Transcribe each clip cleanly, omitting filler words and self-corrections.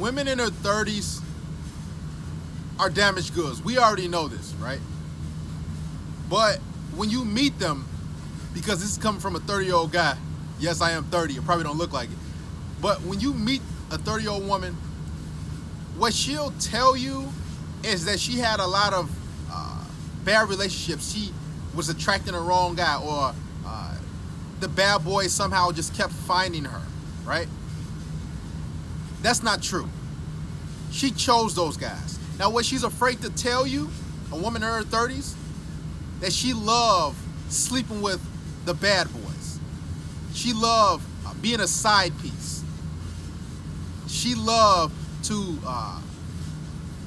women in their 30s are damaged goods. We already know this, right? But when you meet them, because this is coming from a 30-year-old guy, yes, I am 30, you probably don't look like it, but when you meet a 30-year-old woman, what she'll tell you is that she had a lot of bad relationships. She was attracting the wrong guy, or the bad boy somehow just kept finding her, right? That's not true. She chose those guys. Now, what she's afraid to tell you, a woman in her 30s, that she loved sleeping with the bad boys. She loved being a side piece. She loved to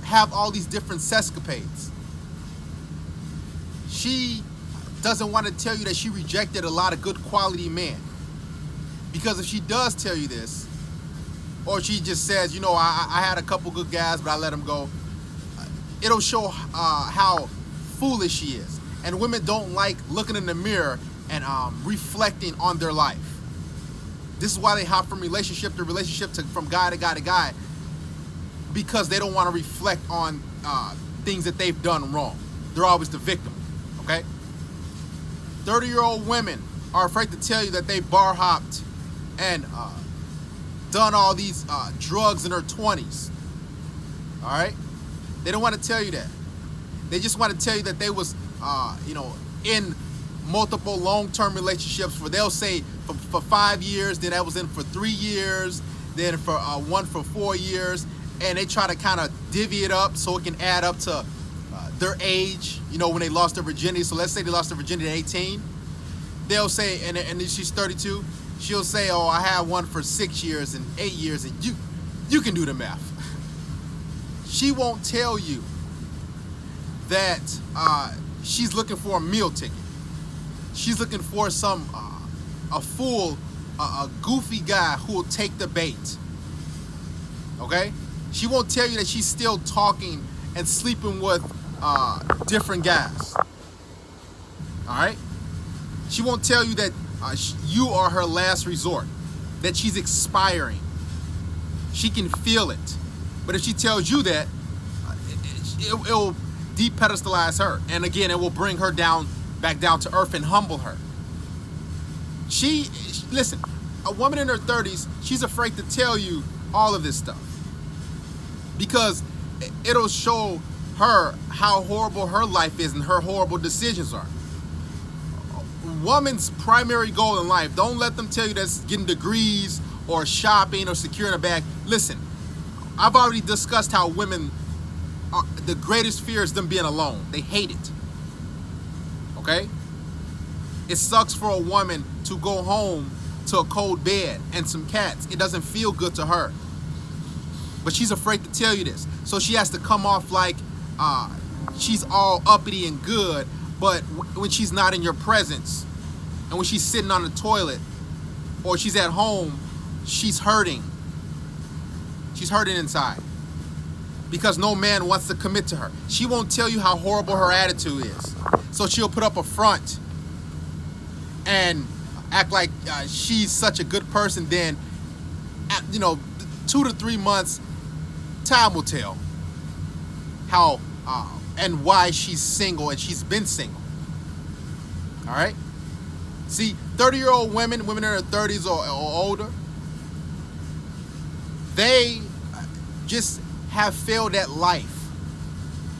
have all these different sexcapades. She doesn't want to tell you that she rejected a lot of good quality men. Because if she does tell you this, or she just says, you know, I had a couple good guys, but I let them go, it'll show how foolish she is. And women don't like looking in the mirror and reflecting on their life. This is why they hop from relationship to relationship, from guy to guy to guy, because they don't want to reflect on things that they've done wrong. They're always the victim, okay? 30-year-old women are afraid to tell you that they bar hopped and done all these drugs in their 20s, all right? They don't want to tell you that. They just want to tell you that they was, in multiple long-term relationships, where they'll say for 5 years, then that was in for 3 years, then for one for 4 years, and they try to kind of divvy it up so it can add up to their age, when they lost their virginity. So let's say they lost their virginity at 18. They'll say, and then she's 32, she'll say, oh, I had one for 6 years and 8 years, and you can do the math. She won't tell you that she's looking for a meal ticket. She's looking for a fool, a goofy guy who will take the bait. Okay? She won't tell you that she's still talking and sleeping with different guys. All right? She won't tell you that you are her last resort, that she's expiring. She can feel it. But if she tells you that, it'll de-pedestalize her. And again, it will bring her back down to earth and humble her. Listen, a woman in her 30s, she's afraid to tell you all of this stuff, because it'll show her how horrible her life is and her horrible decisions are. A woman's primary goal in life, don't let them tell you that's getting degrees or shopping or securing a bag. Listen, I've already discussed how women, the greatest fear is them being alone. They hate it. Okay? It sucks for a woman to go home to a cold bed and some cats. It doesn't feel good to her. But she's afraid to tell you this. So she has to come off like she's all uppity and good, but when she's not in your presence, and when she's sitting on the toilet, or she's at home, she's hurting. She's hurting inside, because no man wants to commit to her. She won't tell you how horrible her attitude is. So she'll put up a front and act like she's such a good person. Then, 2 to 3 months, time will tell how and why she's single, and she's been single. All right? See, 30-year-old women in their 30s or older, they just have failed at life.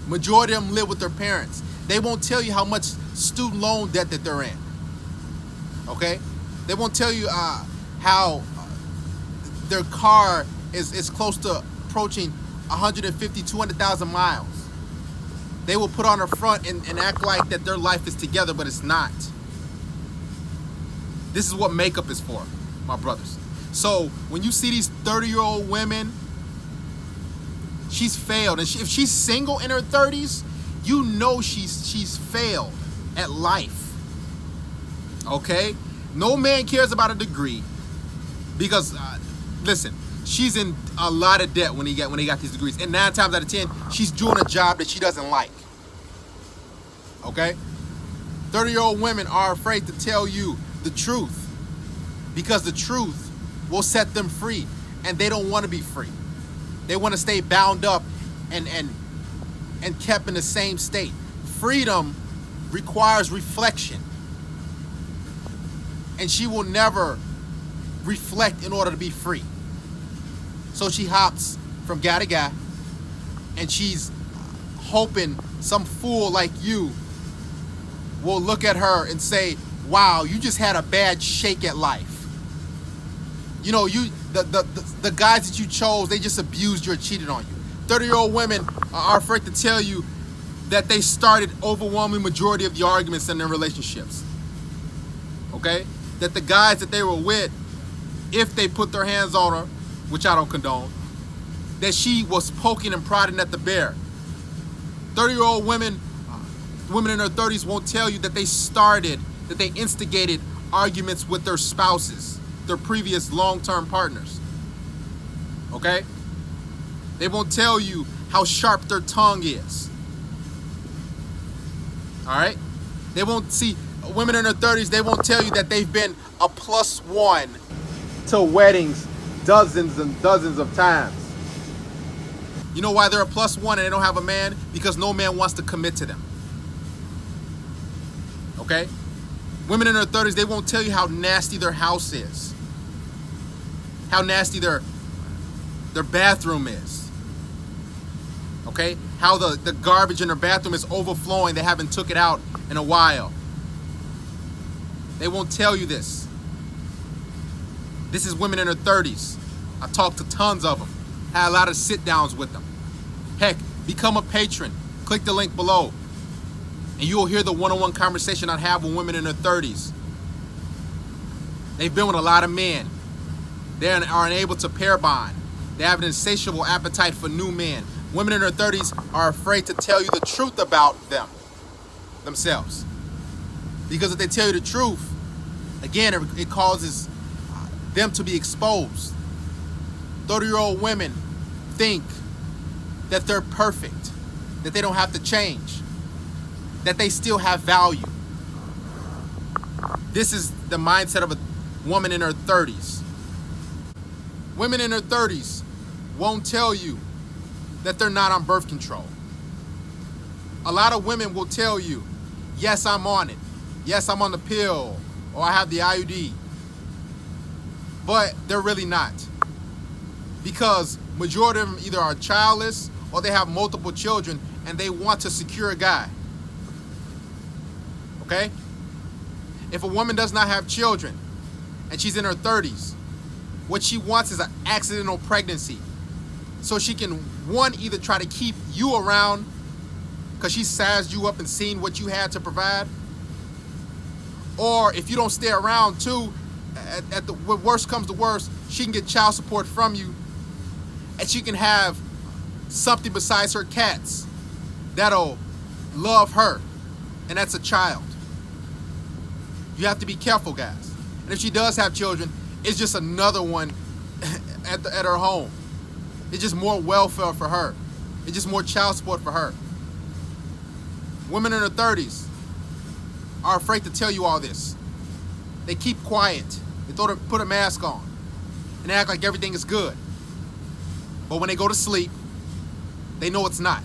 Majority of them live with their parents. They won't tell you how much student loan debt that they're in. Okay? They won't tell you how their car is close to approaching 150, 200,000 miles. They will put on a front and act like that their life is together, but it's not. This is what makeup is for, my brothers. So when you see these 30-year-old women, she's failed. And if she's single in her 30s, you know she's failed at life. Okay? No man cares about a degree, because listen, she's in a lot of debt when he got these degrees, and 9 times out of 10, she's doing a job that she doesn't like. Okay? 30-year-old women are afraid to tell you the truth, because the truth will set them free, and they don't want to be free. They want to stay bound up and kept in the same state. Freedom requires reflection. And she will never reflect in order to be free. So she hops from guy to guy, and she's hoping some fool like you will look at her and say, wow, you just had a bad shake at life. You know, the guys that you chose, they just abused you or cheated on you. 30-year-old women are afraid to tell you that they started overwhelming majority of the arguments in their relationships. Okay? That the guys that they were with, if they put their hands on her, which I don't condone, that she was poking and prodding at the bear. 30-year-old women in their 30s won't tell you that they instigated arguments with their spouses, their previous long-term partners. Okay? They won't tell you how sharp their tongue is. All right? They won't see, women in their 30s, they won't tell you that they've been a +1 to weddings dozens and dozens of times. You know why they're a +1 and they don't have a man? Because no man wants to commit to them. Okay? Women in their 30s, they won't tell you how nasty their house is. How nasty their bathroom is. Okay? How the garbage in their bathroom is overflowing. They haven't took it out in a while. They won't tell you this. This is women in their 30s. I talked to tons of them. Had a lot of sit downs with them. Heck, become a patron. Click the link below. And you'll hear the one-on-one conversation I have with women in their 30s. They've been with a lot of men. They are unable to pair bond. They have an insatiable appetite for new men. Women in their 30s are afraid to tell you the truth about themselves. Because if they tell you the truth, again, it causes them to be exposed. 30-year-old women think that they're perfect, that they don't have to change, that they still have value. This is the mindset of a woman in her 30s. Women in their 30s won't tell you that they're not on birth control. A lot of women will tell you, yes, I'm on it. Yes, I'm on the pill, or I have the IUD. But they're really not. Because majority of them either are childless or they have multiple children and they want to secure a guy. Okay? If a woman does not have children and she's in her 30s, what she wants is an accidental pregnancy. So she can, one, either try to keep you around because she sized you up and seen what you had to provide. Or if you don't stay around too, when worst comes to worst, she can get child support from you and she can have something besides her cats that'll love her, and that's a child. You have to be careful, guys. And if she does have children, it's just another one at her home. It's just more welfare for her. It's just more child support for her. Women in their 30s are afraid to tell you all this. They keep quiet. They put a mask on and they act like everything is good. But when they go to sleep, they know it's not.